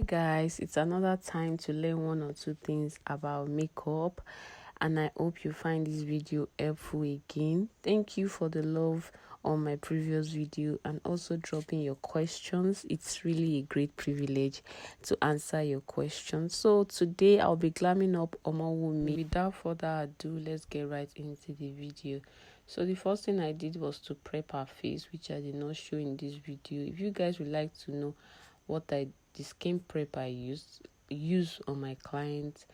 Guys, it's another time to learn one or two things about makeup, and I hope you find this video helpful again. Thank you for the love on my previous video and also dropping your questions. It's really a great privilege to answer your questions. So today I'll be glamming up OMOWUMI. Without further ado, let's get right into the video. So the first thing I did was to prep her face, which I did not show in this video. If you guys would like to know what the skin prep I use on my clients,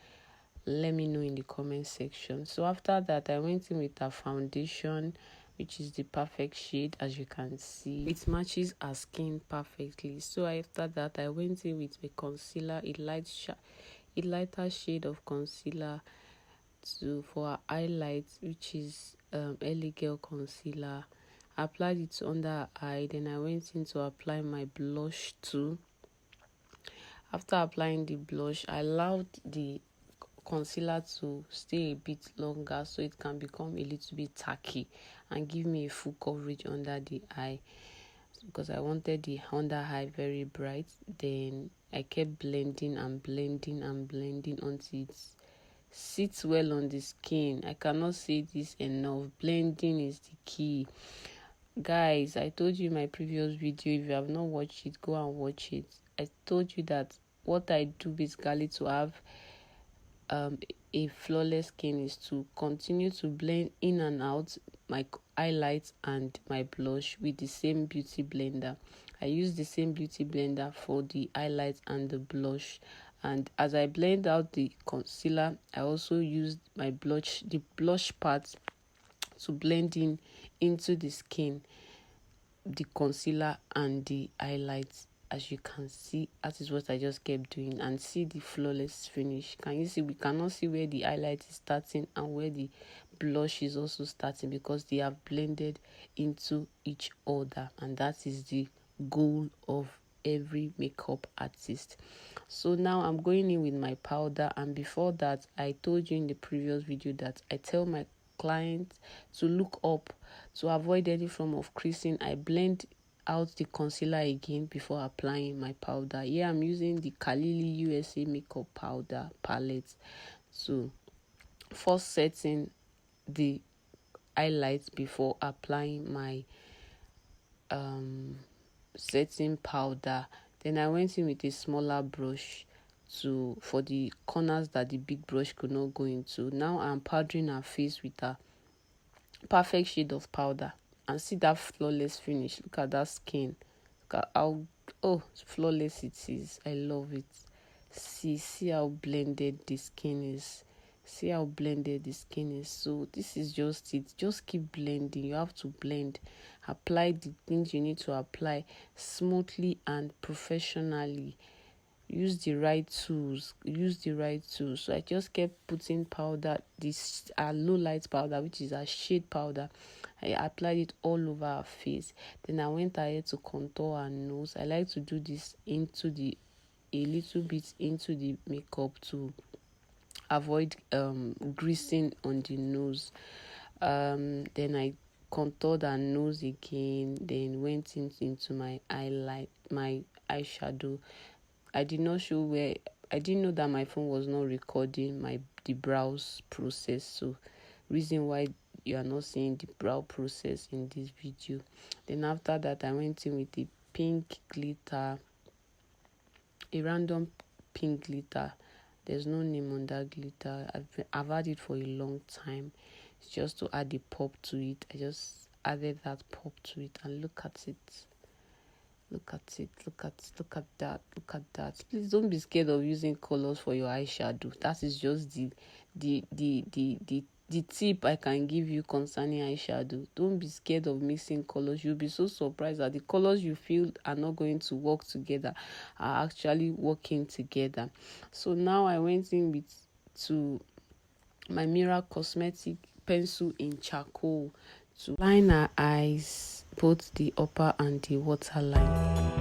let me know in the comment section. So after that, I went in with a foundation, which is the perfect shade. As you can see, it matches her skin perfectly. So after that, I went in with a concealer, a lighter shade of concealer for her highlights, which is LA Girl concealer. I applied it under her eye. Then I went in to apply my blush too. After applying the blush, I allowed the concealer to stay a bit longer so it can become a little bit tacky and give me a full coverage under the eye, because I wanted the under eye very bright. Then I kept blending and blending and blending until it sits well on the skin. I cannot say this enough. Blending is the key. Guys, I told you in my previous video, if you have not watched it, go and watch it. I told you that what I do basically to have a flawless skin is to continue to blend in and out my highlights and my blush with the same beauty blender. I use the same beauty blender for the highlights and the blush, and as I blend out the concealer, I also used the blush part to blend in into the skin, the concealer and the highlights. As you can see, that is what I just kept doing, and see the flawless finish. Can you see? We cannot see where the highlight is starting and where the blush is also starting, because they have blended into each other, and that is the goal of every makeup artist. So now I'm going in with my powder, and before that, I told you in the previous video that I tell my clients to look up to avoid any form of creasing. I blend out the concealer again before applying my powder. Here I'm using the Calliee USA makeup powder palette. So first setting the highlights before applying my setting powder. Then I went in with a smaller brush for the corners that the big brush could not go into. Now I'm powdering her face with a perfect shade of powder, and see that flawless finish. Look at that skin. Look at how flawless it is. I love it. See how blended the skin is. See how blended the skin is. So this is just it. Just keep blending. You have to blend. Apply the things you need to apply smoothly and professionally. Use the right tools. So I just kept putting powder, this low light powder, which is a shade powder. I applied it all over her face. Then I went ahead to contour her nose. I like to do this a little bit into the makeup to avoid greasing on the nose. Then I contoured her nose again. Then went into my eyeshadow. I did not show where. I didn't know that my phone was not recording the brows process. So reason why you are not seeing the brow process in this video. Then after that, I went in with the pink glitter, a random pink glitter. There's no name on that glitter. I've had it for a long time. It's just to add the pop to it. I just added that pop to it, and look at it. Look at that. Please don't be scared of using colors for your eyeshadow. That is just the tip I can give you concerning eyeshadow. Don't be scared of mixing colors. You'll be so surprised that the colors you feel are not going to work together are actually working together. So now I went in to my Merak cosmetic pencil in charcoal to line her eyes, both the upper and the waterline.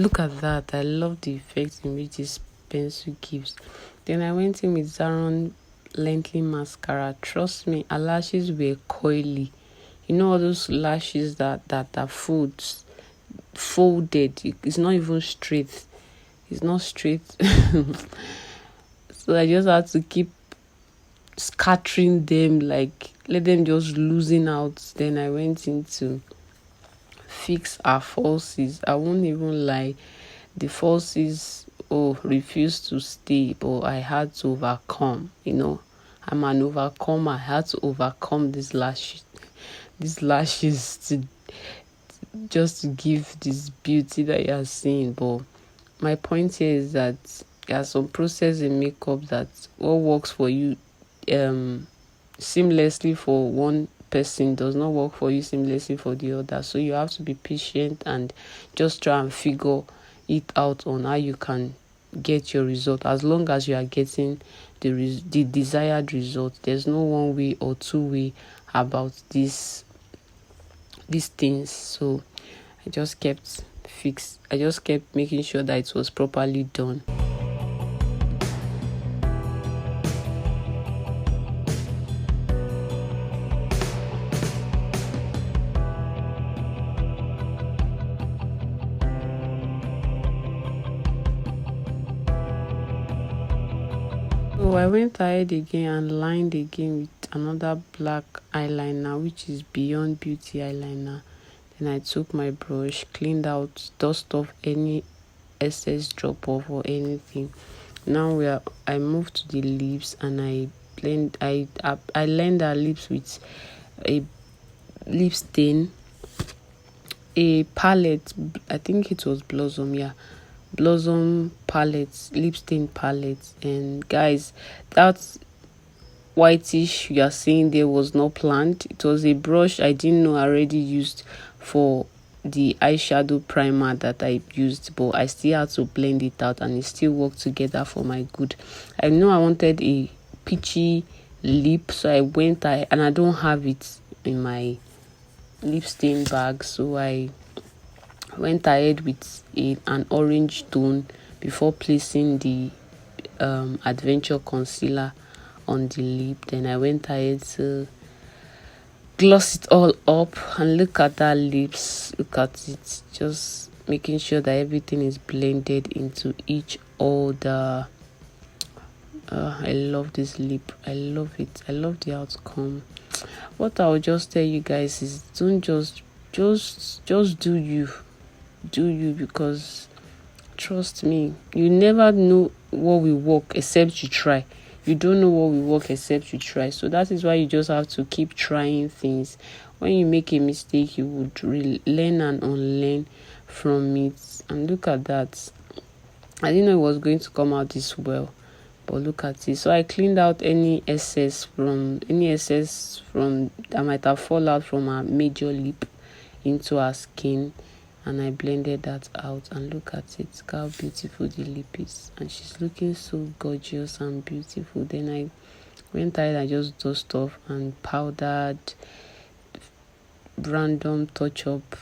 look at that. I love the effect in which this pencil gives. Then I went in with Zaron Lengthy Mascara. Trust me, her lashes were coily. You know all those lashes that are folded. It's not even straight. It's not straight. So I just had to keep scattering them, like let them just loosen out. Then I went in to fix her falsies. I won't even lie, the falsies refused to stay, but I had to overcome. I'm an overcomer. I had to overcome these lashes to just to give this beauty that you are seeing. But my point here is that there are some process in makeup that what works for you seamlessly for one person does not work for you seamlessly for the other. So you have to be patient and just try and figure it out on how you can get your result. As long as you are getting the desired result, there's no one way or two way about these things. So I just kept making sure that it was properly done. So I went ahead again and lined again with another black eyeliner, which is Beyond Beauty eyeliner. Then I took my brush, cleaned out, dust off any excess drop off or anything. Now I moved to the lips and I lined her lips with a lipstain, a palette. I think it was Blossom, yeah. Blossom palettes, lipstain palettes. And guys, that whitish you are seeing there was not planned. It was a brush I didn't know I already used for the eyeshadow primer that I used, but I still had to blend it out and it still worked together for my good. I know I wanted a peachy lip, so I went and I don't have it in my lip stain bag, so I went ahead with an orange tone before placing the Adventure concealer on the lip. Then I went ahead to gloss it all up and look at that lips. Look at it, just making sure that everything is blended into each other. I love this lip. I love it. I love the outcome. What I will just tell you guys is don't just do you, because trust me, you never know what will work except you try. You don't know what will work except you try. So that is why you just have to keep trying things. When you make a mistake, you would learn and unlearn from it. And look at that. I didn't know it was going to come out this well, but look at it. So I cleaned out any excess from that might have fallen out from her major lip into her skin, and I blended that out. And look at it, look how beautiful the lip is, and she's looking so gorgeous and beautiful. Then I went ahead and just dust off and powdered, random touch up,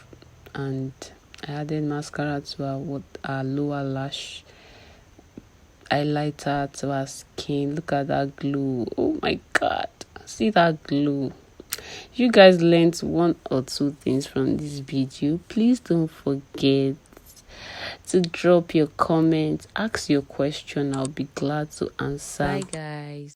and I added mascara to her lower lash, highlighter to her skin. Look at that glow. Oh my god, see that glow. You guys learned one or two things from this video. Please don't forget to drop your comments, ask your question. I'll be glad to answer. Bye guys.